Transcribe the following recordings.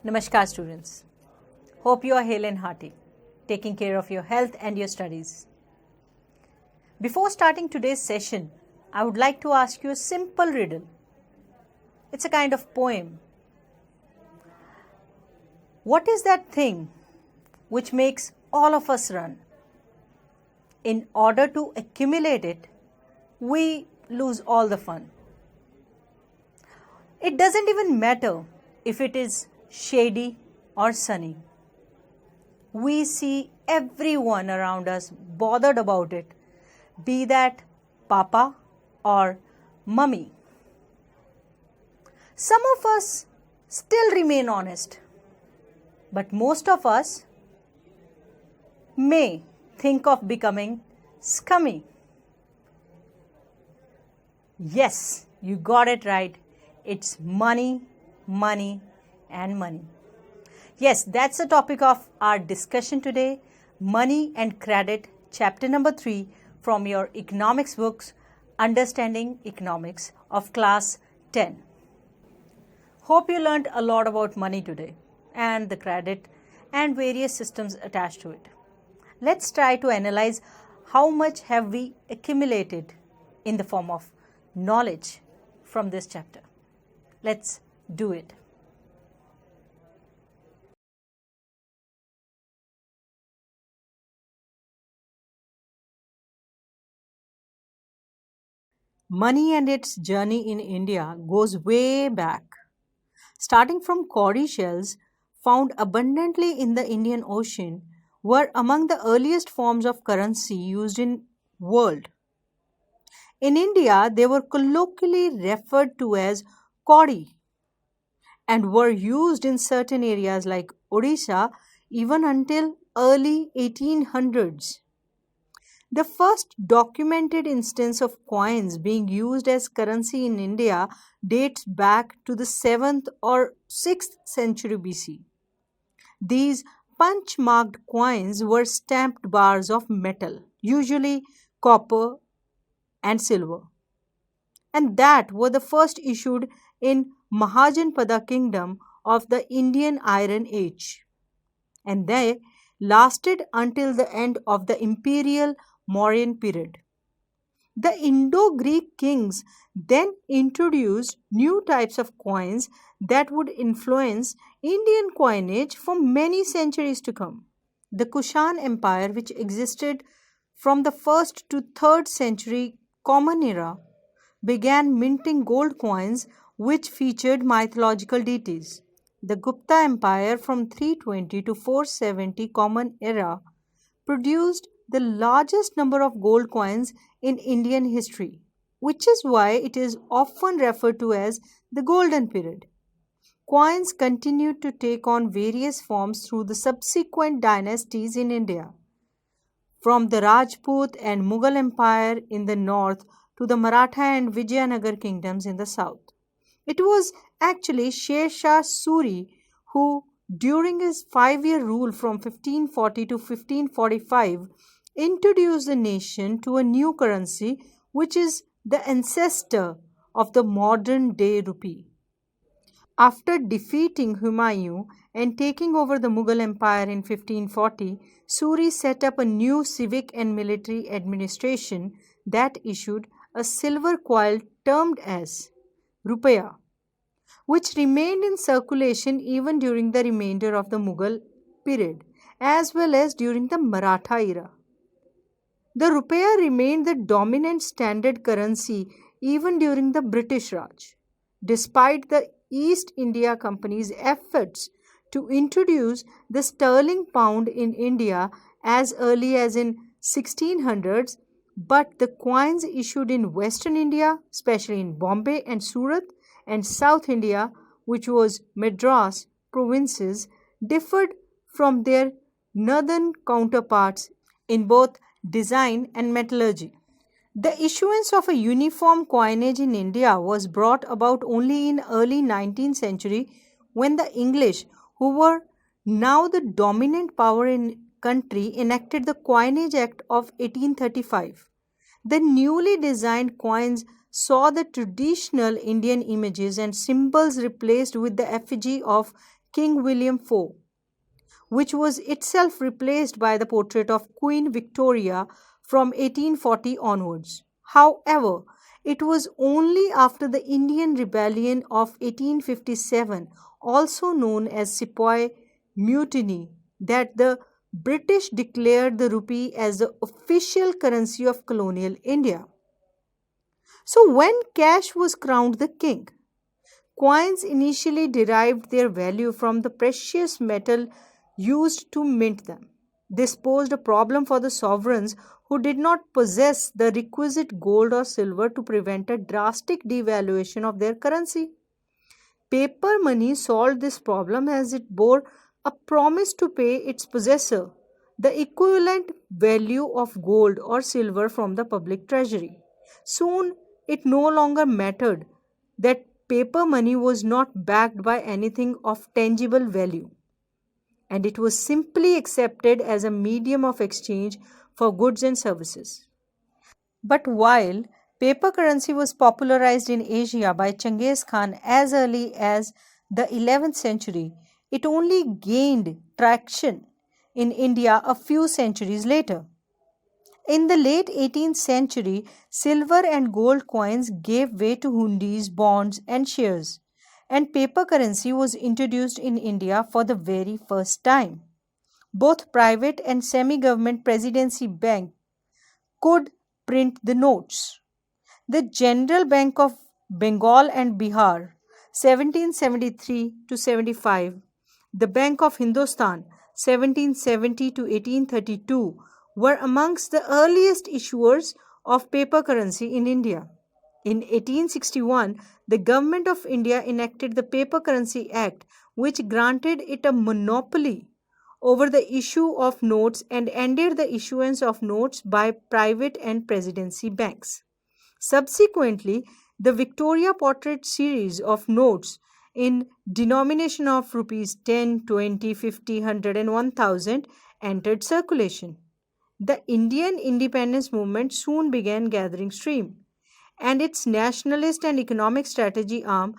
Namaskar students. Hope you are hale and hearty, taking care of your health and your studies. Before starting today's session, I would like to ask you a simple riddle. It's a kind of poem. What is that thing which makes all of us run? In order to accumulate it, we lose all the fun. It doesn't even matter if it is shady or sunny. We see everyone around us bothered about it, be that papa or mummy. Some of us still remain honest, but most of us may think of becoming scummy. Yes, you got it right. It's money, money, and money. Yes, that's the topic of our discussion today. Money and Credit, chapter number 3 from your economics books, Understanding Economics of class 10. Hope you learned a lot about money today and the credit and various systems attached to it. Let's try to analyze how much have we accumulated in the form of knowledge from this chapter. Let's do it. Money and its journey in India goes way back. Starting from cowrie shells found abundantly in the Indian Ocean were among the earliest forms of currency used in world. In India, they were colloquially referred to as cowrie and were used in certain areas like Odisha even until early 1800s. The first documented instance of coins being used as currency in India dates back to the 7th or 6th century BC. These punch marked coins were stamped bars of metal, usually copper and silver, and that were the first issued in Mahajanpada kingdom of the Indian Iron Age, and they lasted until the end of the imperial Mauryan period. The Indo Greek kings then introduced new types of coins that would influence Indian coinage for many centuries to come. The Kushan Empire, which existed from the 1st to 3rd century Common Era, began minting gold coins which featured mythological deities. The Gupta Empire from 320 to 470 Common Era produced the largest number of gold coins in Indian history, which is why it is often referred to as the Golden Period. Coins continued to take on various forms through the subsequent dynasties in India, from the Rajput and Mughal Empire in the north to the Maratha and Vijayanagar kingdoms in the south. It was actually Sher Shah Suri who, during his 5-year rule from 1540 to 1545, introduced the nation to a new currency which is the ancestor of the modern day rupee. After defeating Humayun and taking over the Mughal Empire in 1540, Suri set up a new civic and military administration that issued a silver coin termed as Rupaya, which remained in circulation even during the remainder of the Mughal period as well as during the Maratha era. The Rupaya remained the dominant standard currency even during the British Raj, despite the East India Company's efforts to introduce the sterling pound in India as early as in 1600s, but the coins issued in Western India, especially in Bombay and Surat, and South India, which was Madras provinces, differed from their northern counterparts in both design and metallurgy. The issuance of a uniform coinage in India was brought about only in early 19th century when the English, who were now the dominant power in country, enacted the Coinage Act of 1835. The newly designed coins saw the traditional Indian images and symbols replaced with the effigy of King William IV, which was itself replaced by the portrait of Queen Victoria from 1840 onwards. However, it was only after the Indian Rebellion of 1857, also known as Sepoy Mutiny, that the British declared the rupee as the official currency of colonial India. So, when cash was crowned the king, coins initially derived their value from the precious metal used to mint them. This posed a problem for the sovereigns who did not possess the requisite gold or silver to prevent a drastic devaluation of their currency. Paper money solved this problem as it bore a promise to pay its possessor the equivalent value of gold or silver from the public treasury. Soon, it no longer mattered that paper money was not backed by anything of tangible value, and it was simply accepted as a medium of exchange for goods and services. But while paper currency was popularized in Asia by Genghis Khan as early as the 11th century, it only gained traction in India a few centuries later. In the late 18th century, silver and gold coins gave way to hundis, bonds, and shares, and paper currency was introduced in India for the very first time. Both private and semi government presidency banks could print the notes. The General Bank of Bengal and Bihar, 1773 to 75, the Bank of Hindustan, 1770 to 1832, were amongst the earliest issuers of paper currency in India. In 1861, the Government of India enacted the Paper Currency Act, which granted it a monopoly over the issue of notes and ended the issuance of notes by private and presidency banks. Subsequently, the Victoria Portrait series of notes in denomination of rupees 10, 20, 50, 100 and 1000 entered circulation. The Indian independence movement soon began gathering steam, and its nationalist and economic strategy arm,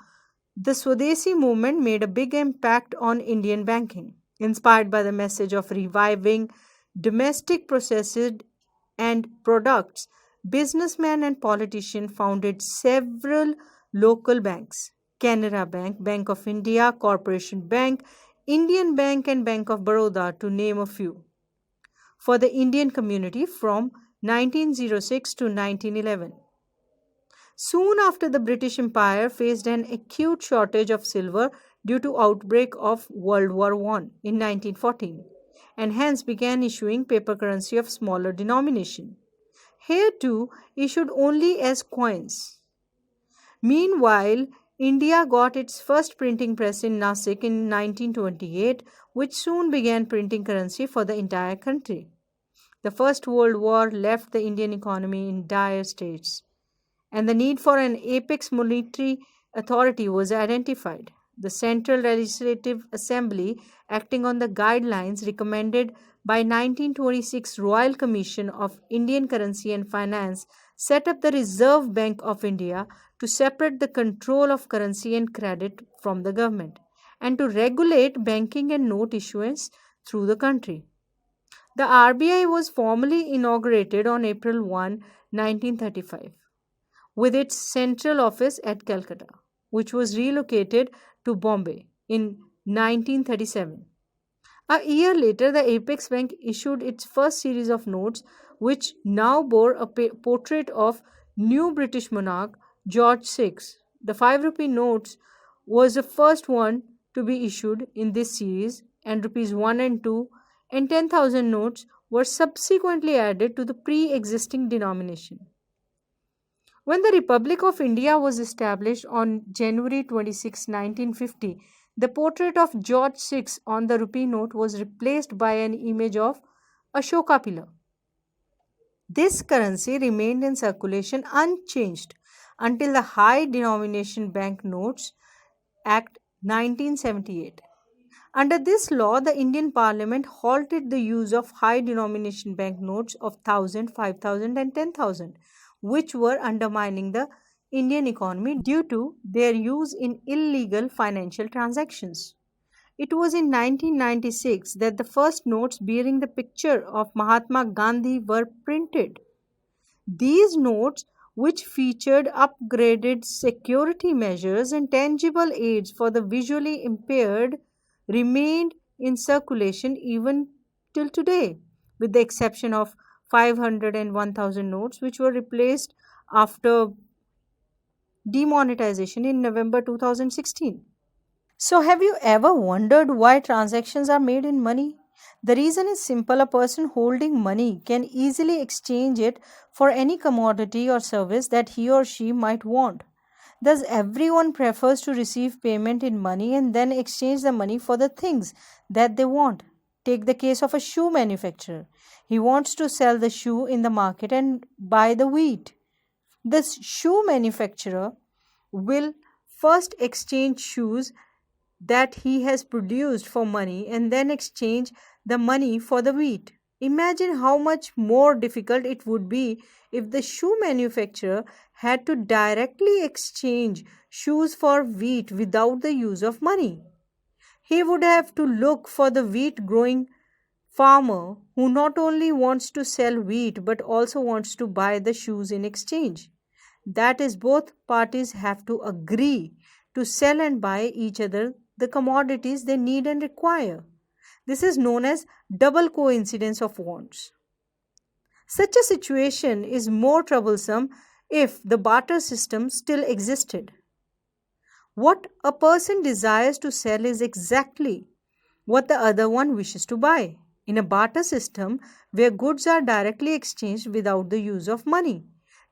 the Swadeshi movement, made a big impact on Indian banking. Inspired by the message of reviving domestic processed and products, businessmen and politicians founded several local banks: Canara Bank, Bank of India, Corporation Bank, Indian Bank, and Bank of Baroda, to name a few, for the Indian community from 1906 to 1911. Soon after, the British Empire faced an acute shortage of silver due to outbreak of World War I in 1914, and hence began issuing paper currency of smaller denomination, here too issued only as coins. Meanwhile, India got its first printing press in Nasik in 1928, which soon began printing currency for the entire country. The First World War left the Indian economy in dire straits, and the need for an apex monetary authority was identified. The Central Legislative Assembly, acting on the guidelines recommended by 1926 Royal Commission of Indian Currency and Finance, set up the Reserve Bank of India to separate the control of currency and credit from the government, and to regulate banking and note issuance through the country. The RBI was formally inaugurated on April 1, 1935, with its central office at Calcutta, which was relocated to Bombay in 1937. A year later, the Apex Bank issued its first series of notes, which now bore a portrait of new British monarch George VI. The 5 rupee notes was the first one to be issued in this series, and rupees 1 and 2 and 10,000 notes were subsequently added to the pre existing denomination. When the Republic of India was established on January 26, 1950, the portrait of George VI on the rupee note was replaced by an image of Ashoka pillar. This currency remained in circulation unchanged until the High Denomination Bank Notes Act 1978. Under this law, the Indian Parliament halted the use of high denomination banknotes of 1,000, 5,000, and 10,000, which were undermining the Indian economy due to their use in illegal financial transactions. It was in 1996 that the first notes bearing the picture of Mahatma Gandhi were printed. These notes, which featured upgraded security measures and tangible aids for the visually impaired, remained in circulation even till today, with the exception of 500 and 1000 notes, which were replaced after demonetization in November 2016. So, have you ever wondered why transactions are made in money? The reason is simple: a person holding money can easily exchange it for any commodity or service that he or she might want. Thus, everyone prefers to receive payment in money and then exchange the money for the things that they want. Take the case of a shoe manufacturer. He wants to sell the shoe in the market and buy the wheat. This shoe manufacturer will first exchange shoes that he has produced for money and then exchange the money for the wheat. Imagine how much more difficult it would be if the shoe manufacturer had to directly exchange shoes for wheat without the use of money. He would have to look for the wheat growing farmer who not only wants to sell wheat but also wants to buy the shoes in exchange. That is, both parties have to agree to sell and buy each other the commodities they need and require. This is known as double coincidence of wants. Such a situation is more troublesome if the barter system still existed. What a person desires to sell is exactly what the other one wishes to buy. In a barter system where goods are directly exchanged without the use of money,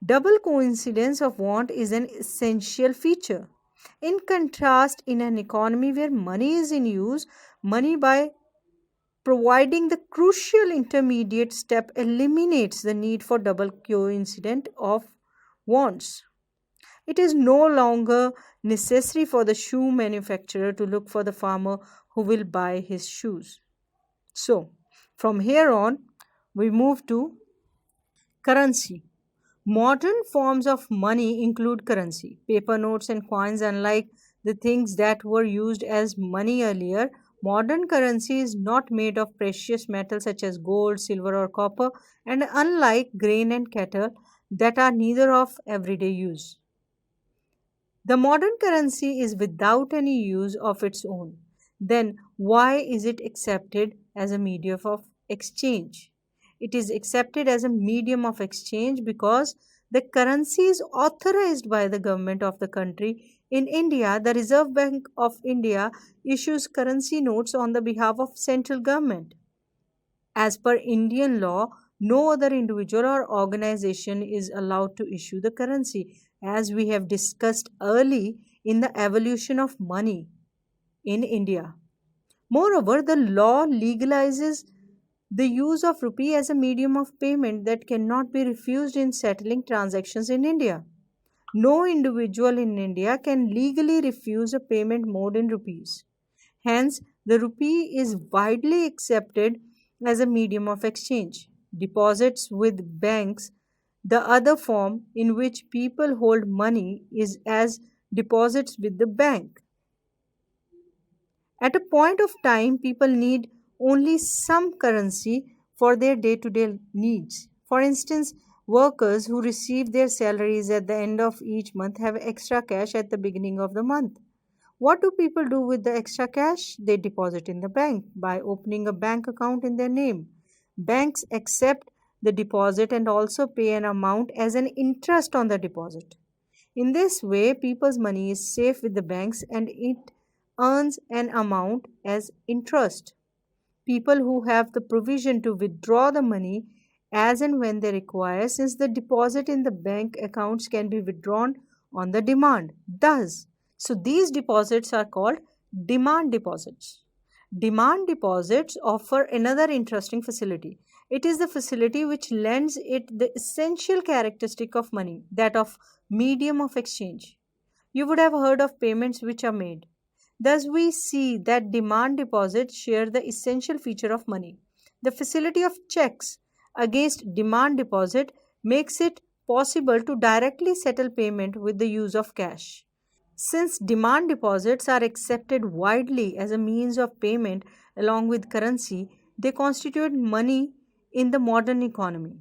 double coincidence of want is an essential feature. In contrast, in an economy where money is in use, money by providing the crucial intermediate step eliminates the need for double coincidence of wants. It is no longer necessary for the shoe manufacturer to look for the farmer who will buy his shoes. So, from here on, we move to currency. Modern forms of money include currency, paper notes, and coins. Unlike the things that were used as money earlier, modern currency is not made of precious metals such as gold, silver, or copper, and unlike grain and cattle that are neither of everyday use. The modern currency is without any use of its own. Then why is it accepted as a medium of exchange? It is accepted as a medium of exchange because the currency is authorized by the government of the country. In India, the Reserve Bank of India issues currency notes on the behalf of central government. As per Indian law, no other individual or organization is allowed to issue the currency, as we have discussed early in the evolution of money in India. Moreover, the law legalizes the use of rupee as a medium of payment that cannot be refused in settling transactions in India. No individual in India can legally refuse a payment mode in rupees. Hence, the rupee is widely accepted as a medium of exchange. Deposits with banks, the other form in which people hold money, is as deposits with the bank. At a point of time, people need only some currency for their day to day needs. For instance, workers who receive their salaries at the end of each month have extra cash at the beginning of the month. What do people do with the extra cash? They deposit in the bank by opening a bank account in their name. Banks accept the deposit and also pay an amount as an interest on the deposit. In this way, people's money is safe with the banks and it earns an amount as interest. People who have the provision to withdraw the money as and when they require, since the deposit in the bank accounts can be withdrawn on the demand. These deposits are called demand deposits. Demand deposits offer another interesting facility. It is the facility which lends it the essential characteristic of money, that of medium of exchange. You would have heard of payments which are made. Thus, we see that demand deposits share the essential feature of money. The facility of checks against demand deposit makes it possible to directly settle payment with the use of cash. Since demand deposits are accepted widely as a means of payment along with currency, they constitute money in the modern economy.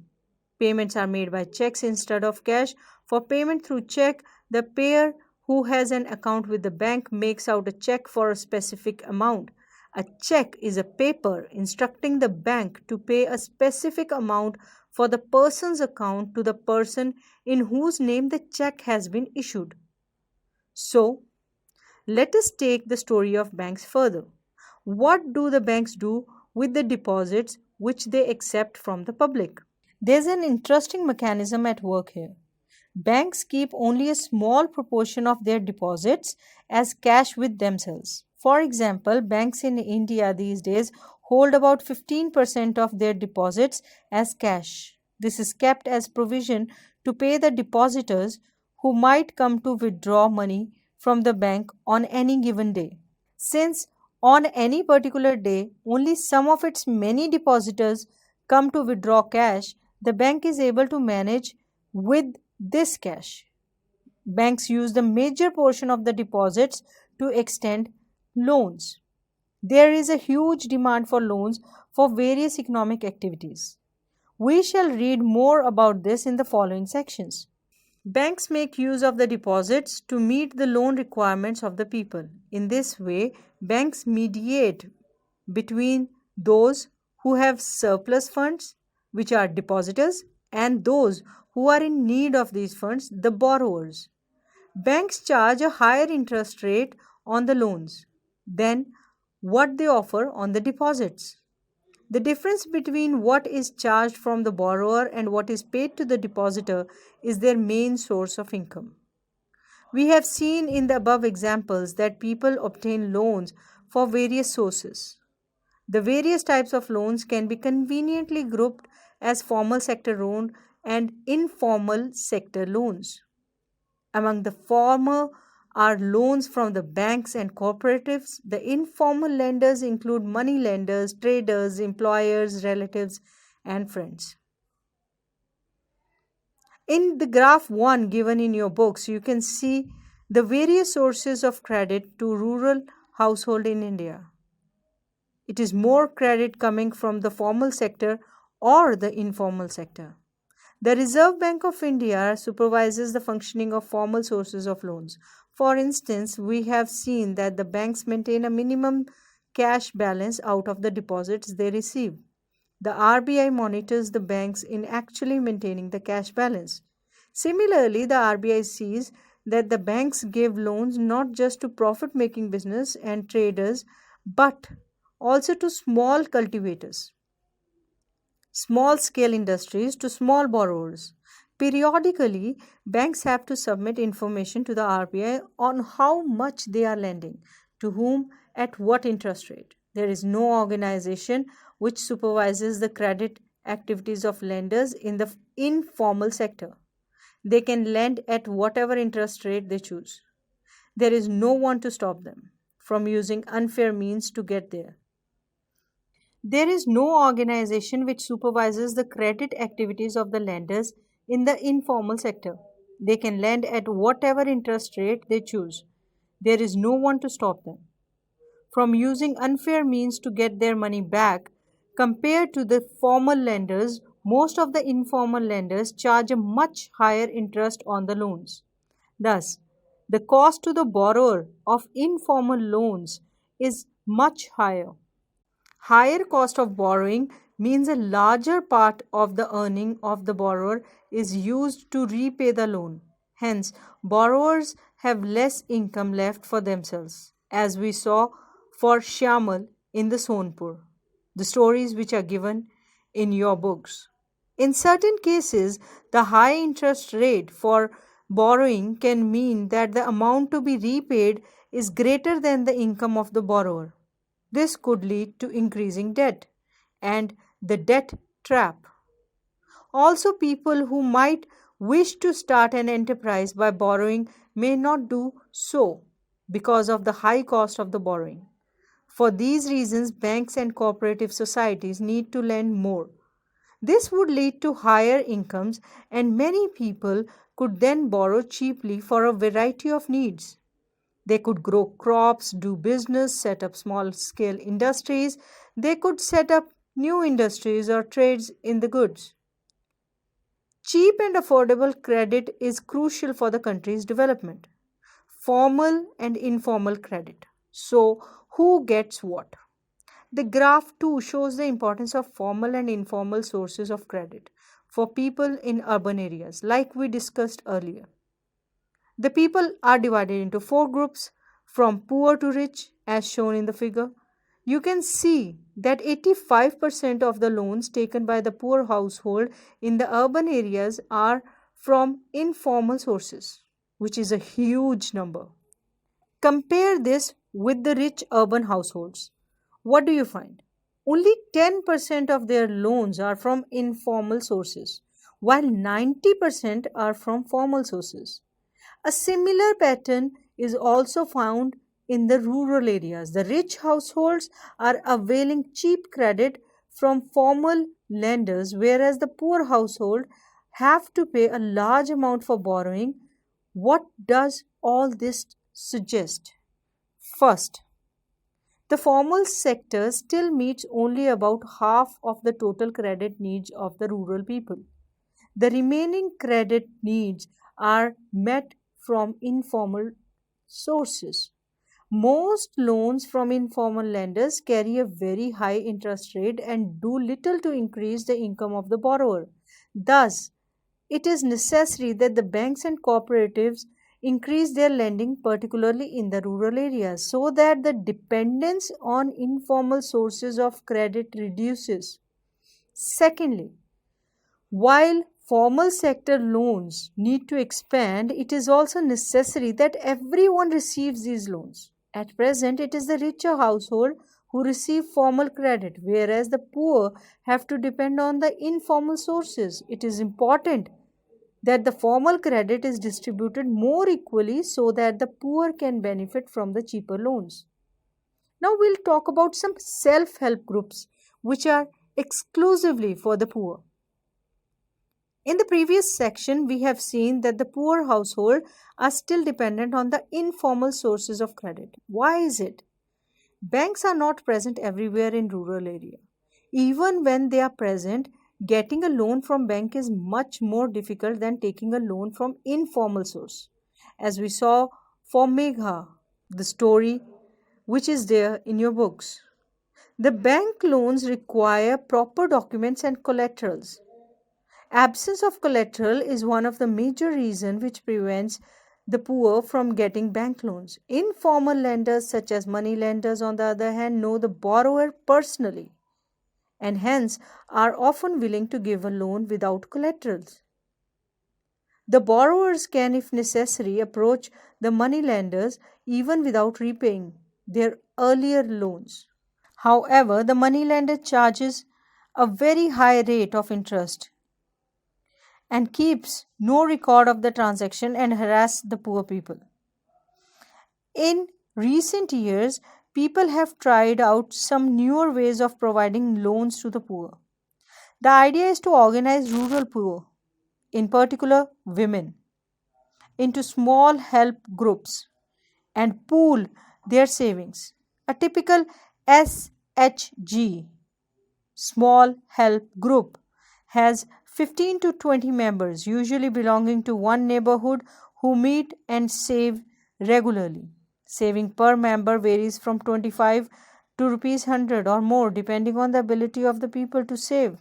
Payments are made by checks instead of cash. For payment through check, the payer who has an account with the bank makes out a check for a specific amount. A check is a paper instructing the bank to pay a specific amount for the person's account to the person in whose name the check has been issued. So, let us take the story of banks further. What do the banks do with the deposits which they accept from the public? There's an interesting mechanism at work here. Banks keep only a small proportion of their deposits as cash with themselves. For example, banks in India these days hold about 15% of their deposits as cash. This is kept as provision to pay the depositors who might come to withdraw money from the bank on any given day. Since on any particular day only some of its many depositors come to withdraw cash, the bank is able to manage with this cash. Banks use the major portion of the deposits to extend loans. There is a huge demand for loans for various economic activities. We shall read more about this in the following sections. Banks make use of the deposits to meet the loan requirements of the people. In this way, banks mediate between those who have surplus funds, which are depositors, and those who are in need of these funds, the borrowers. Banks charge a higher interest rate on the loans than what they offer on the deposits. The difference between what is charged from the borrower and what is paid to the depositor is their main source of income. We have seen in the above examples that people obtain loans for various sources. The various types of loans can be conveniently grouped as formal sector loan and informal sector loans. Among the former are loans from the banks and cooperatives. The informal lenders include money lenders, traders, employers, relatives, and friends. In the graph 1 given in your books, you can see the various sources of credit to rural household in India. It is more credit coming from the formal sector or the informal sector. The Reserve Bank of India supervises the functioning of formal sources of loans. For instance, we have seen that the banks maintain a minimum cash balance out of the deposits they receive. The RBI monitors the banks in actually maintaining the cash balance. Similarly, the RBI sees that the banks give loans not just to profit making business and traders but also to small cultivators, small scale industries to small borrowers. Periodically, banks have to submit information to the RBI on how much they are lending, to whom, at what interest rate. There is no organization which supervises the credit activities of lenders in the informal sector. They can lend at whatever interest rate they choose. There is no one to stop them from using unfair means to get there. There is no organization which supervises the credit activities of the lenders in the informal sector. They can lend at whatever interest rate they choose. There is no one to stop them from using unfair means to get their money back. Compared to the formal lenders, most of the informal lenders charge a much higher interest on the loans. Thus, the cost to the borrower of informal loans is much higher. Higher cost of borrowing means a larger part of the earning of the borrower is used to repay the loan. Hence, borrowers have less income left for themselves, as we saw for Shyamal in the Sonpur, the stories which are given in your books. In certain cases, the high interest rate for borrowing can mean that the amount to be repaid is greater than the income of the borrower. This could lead to increasing debt and the debt trap. Also, people who might wish to start an enterprise by borrowing may not do so because of the high cost of the borrowing. For these reasons, banks and cooperative societies need to lend more. This would lead to higher incomes, and many people could then borrow cheaply for a variety of needs. They could grow crops, do business, set up small scale industries. They could set up new industries or trades in the goods. Cheap and affordable credit is crucial for the country's development. Formal and informal credit. So, who gets what? The graph 2 shows the importance of formal and informal sources of credit for people in urban areas, like we discussed earlier. The people are divided into four groups from poor to rich, as shown in the figure. You can see that 85% of the loans taken by the poor household in the urban areas are from informal sources, which is a huge number. Compare this with the rich urban households. What do you find? Only 10% of their loans are from informal sources, while 90% are from formal sources. A similar pattern is also found in the rural areas. The rich households are availing cheap credit from formal lenders, whereas the poor household have to pay a large amount for borrowing. What does all this suggest? First, the formal sector still meets only about half of the total credit needs of the rural people. The remaining credit needs are met from informal sources. Most loans from informal lenders carry a very high interest rate and do little to increase the income of the borrower. Thus, it is necessary that the banks and cooperatives increase their lending, particularly in the rural areas, so that the dependence on informal sources of credit reduces. Secondly, while formal sector loans need to expand, it is also necessary that everyone receives these loans. At present, it is the richer household who receive formal credit, whereas the poor have to depend on the informal sources. It is important that the formal credit is distributed more equally so that the poor can benefit from the cheaper loans. Now, we'll talk about some self help groups which are exclusively for the poor. In the previous section, we have seen that the poor household are still dependent on the informal sources of credit. Why is it? Banks are not present everywhere in rural area. Even when they are present, getting a loan from bank is much more difficult than taking a loan from informal source. As we saw for Megha, the story which is there in your books. The bank loans require proper documents and collaterals. Absence of collateral is one of the major reasons which prevents the poor from getting bank loans. Informal lenders, such as money lenders, on the other hand, know the borrower personally and hence are often willing to give a loan without collaterals. The borrowers can, if necessary, approach the money lenders even without repaying their earlier loans. However, the money lender charges a very high rate of interest and keeps no record of the transaction and harass the poor people. In recent years, people have tried out some newer ways of providing loans to the poor. The idea is to organize rural poor, in particular women, into small help groups and pool their savings. A typical SHG, small help group, has 15 to 20 members, usually belonging to one neighborhood, who meet and save regularly. Saving per member varies from 25 to rupees 100 or more, depending on the ability of the people to save.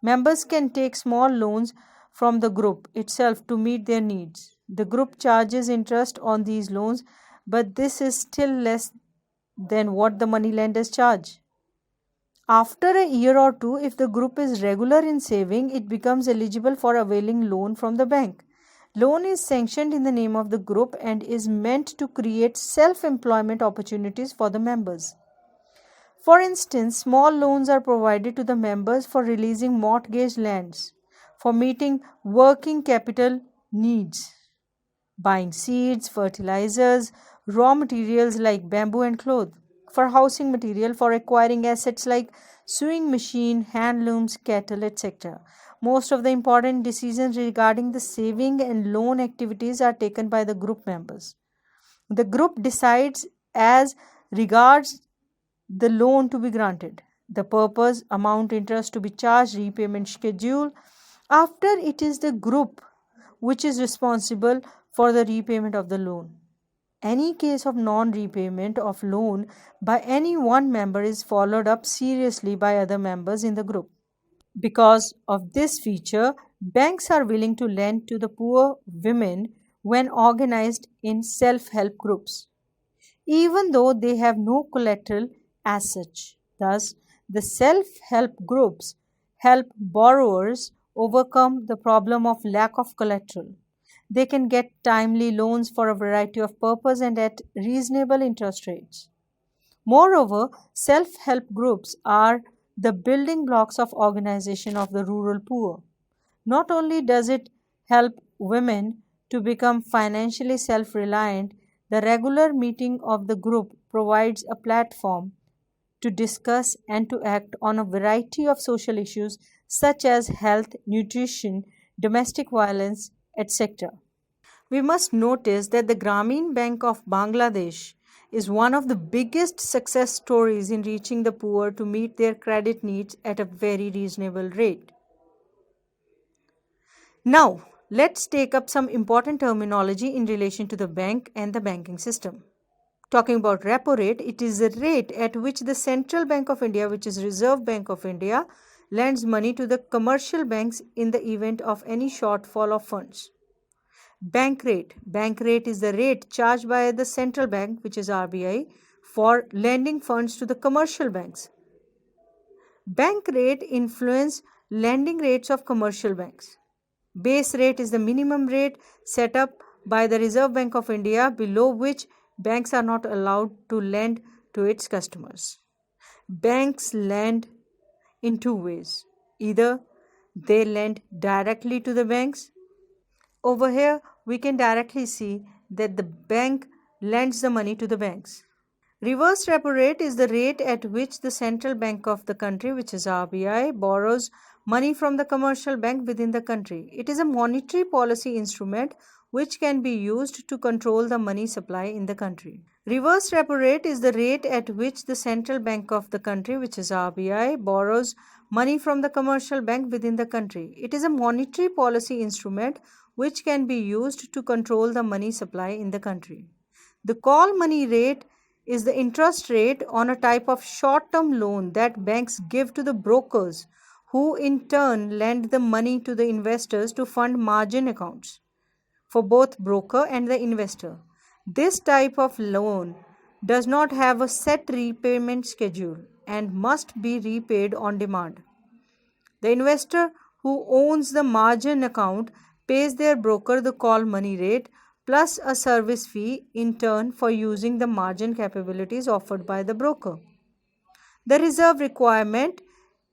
Members can take small loans from the group itself to meet their needs. The group charges interest on these loans, but this is still less than what the money lenders charge. After a year or two, if the group is regular in saving, it becomes eligible for availing loan from the bank. Loan is sanctioned in the name of the group and is meant to create self-employment opportunities for the members. For instance, small loans are provided to the members for releasing mortgaged lands, for meeting working capital needs, buying seeds, fertilizers, raw materials like bamboo and cloth, for housing material, for acquiring assets like sewing machine, handlooms, cattle, etc. Most of the important decisions regarding the saving and loan activities are taken by the group members. The group decides as regards the loan to be granted, the purpose, amount, interest to be charged, repayment schedule. After it is the group which is responsible for the repayment of the loan. Any case of non repayment of loan by any one member is followed up seriously by other members in the group. Because of this feature, banks are willing to lend to the poor women when organized in self help groups, even though they have no collateral as such. Thus, the self help groups help borrowers overcome the problem of lack of collateral. They can get timely loans for a variety of purposes and at reasonable interest rates. Moreover, self help groups are the building blocks of organization of the rural poor. Not only does it help women to become financially self reliant, the regular meeting of the group provides a platform to discuss and to act on a variety of social issues such as health, nutrition, domestic violence, etc. We must notice that the Grameen Bank of Bangladesh is one of the biggest success stories in reaching the poor to meet their credit needs at a very reasonable rate. Now, let's take up some important terminology in relation to the bank and the banking system. Talking about repo rate, it is the rate at which the Central Bank of India, which is Reserve Bank of India, lends money to the commercial banks in the event of any shortfall of funds. Bank rate. Bank rate is the rate charged by the central bank, which is RBI, for lending funds to the commercial banks. Bank rate influence lending rates of commercial banks. Base rate is the minimum rate set up by the Reserve Bank of India below which banks are not allowed to lend to its customers. Banks lend in two ways. Either they lend directly to the banks. Over here, we can directly see that the bank lends the money to the banks. Reverse repo rate is the rate at which the central bank of the country, which is RBI, borrows money from the commercial bank within the country. It is a monetary policy instrument which can be used to control the money supply in the country. Reverse repo rate is the rate at which the central bank of the country, which is RBI, borrows money from the commercial bank within the country. It is a monetary policy instrument which can be used to control the money supply in the country. The call money rate is the interest rate on a type of short term loan that banks give to the brokers, who in turn lend the money to the investors to fund margin accounts for both broker and the investor. This type of loan does not have a set repayment schedule and must be repaid on demand. The investor who owns the margin account pays their broker the call money rate plus a service fee in turn for using the margin capabilities offered by the broker. The reserve requirement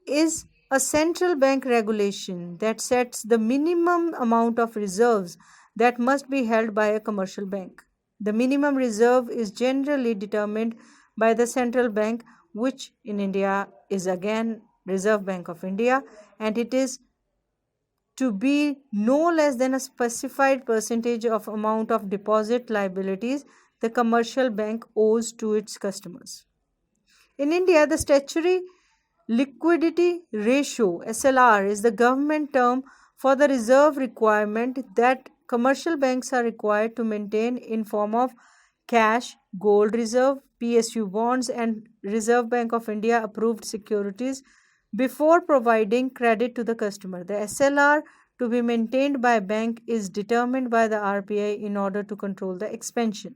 is a central bank regulation that sets the minimum amount of reserves that must be held by a commercial bank. The minimum reserve is generally determined by the central bank, which in India is again Reserve Bank of India, and it is to be no less than a specified percentage of amount of deposit liabilities the commercial bank owes to its customers. In India, the statutory liquidity ratio SLR is the government term for the reserve requirement that commercial banks are required to maintain in form of cash, gold reserve, PSU bonds and Reserve Bank of India approved securities before providing credit to the customer. The SLR to be maintained by a bank is determined by the RBI in order to control the expansion.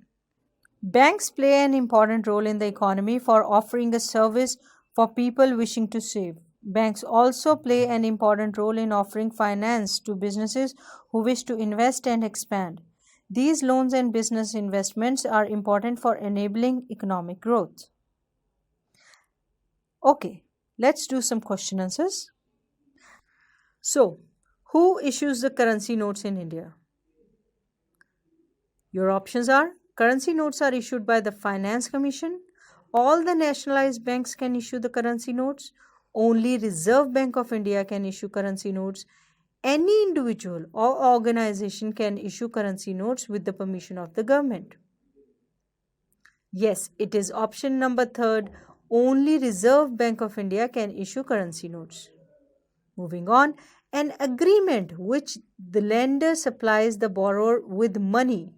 Banks play an important role in the economy for offering a service for people wishing to save. Banks also play an important role in offering finance to businesses who wish to invest and expand. These loans and business investments are important for enabling economic growth. Okay, let's do some question answers. So, who issues the currency notes in India? Your options are: currency notes are issued by the Finance Commission. All the nationalized banks can issue the currency notes. Only Reserve Bank of India can issue currency notes. Any individual or organization can issue currency notes with the permission of the government. Yes, it is option number third. Only Reserve Bank of India can issue currency notes. Moving on, an agreement which the lender supplies the borrower with money,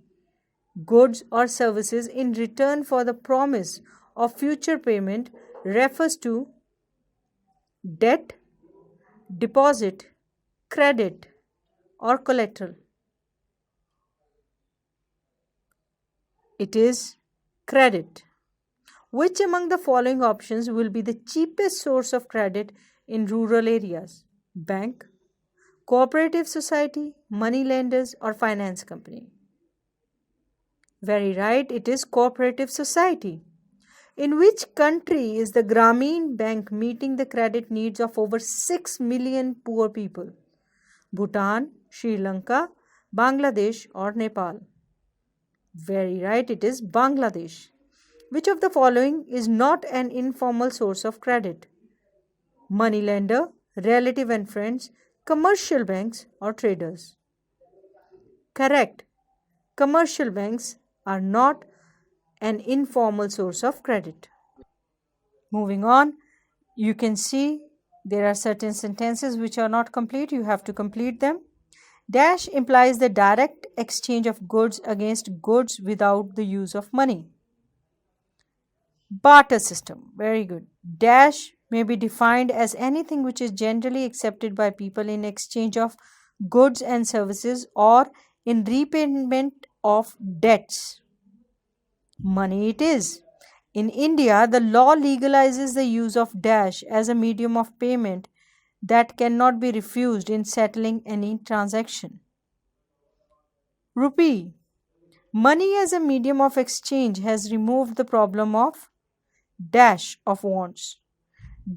goods, or services in return for the promise of future payment refers to debt, deposit, credit, or collateral. It is credit. Which among the following options will be the cheapest source of credit in rural areas? Bank, cooperative society, money lenders, or finance company? Very right, it is cooperative society. In which country is the Grameen Bank meeting the credit needs of over 6 million poor people? Bhutan, Sri Lanka, Bangladesh, or Nepal? Very right, it is Bangladesh. Which of the following is not an informal source of credit? Moneylender, relative and friends, commercial banks, or traders? Correct. Commercial banks are not an informal source of credit. Moving on, you can see there are certain sentences which are not complete. You have to complete them. Dash implies the direct exchange of goods against goods without the use of money. Barter system. Very good. Dash may be defined as anything which is generally accepted by people in exchange of goods and services or in repayment of debts. Money it is. In India, the law legalizes the use of dash as a medium of payment that cannot be refused in settling any transaction. Rupee. Money as a medium of exchange has removed the problem of dash of wants,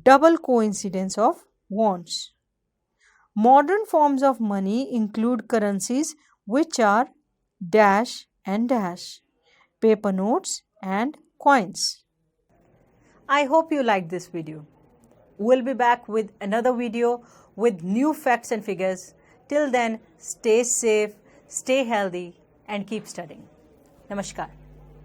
double coincidence of wants. Modern forms of money include currencies which are dash, paper notes, and coins. I hope you liked this video. We'll be back with another video with new facts and figures. Till then, stay safe, stay healthy, and keep studying. Namaskar.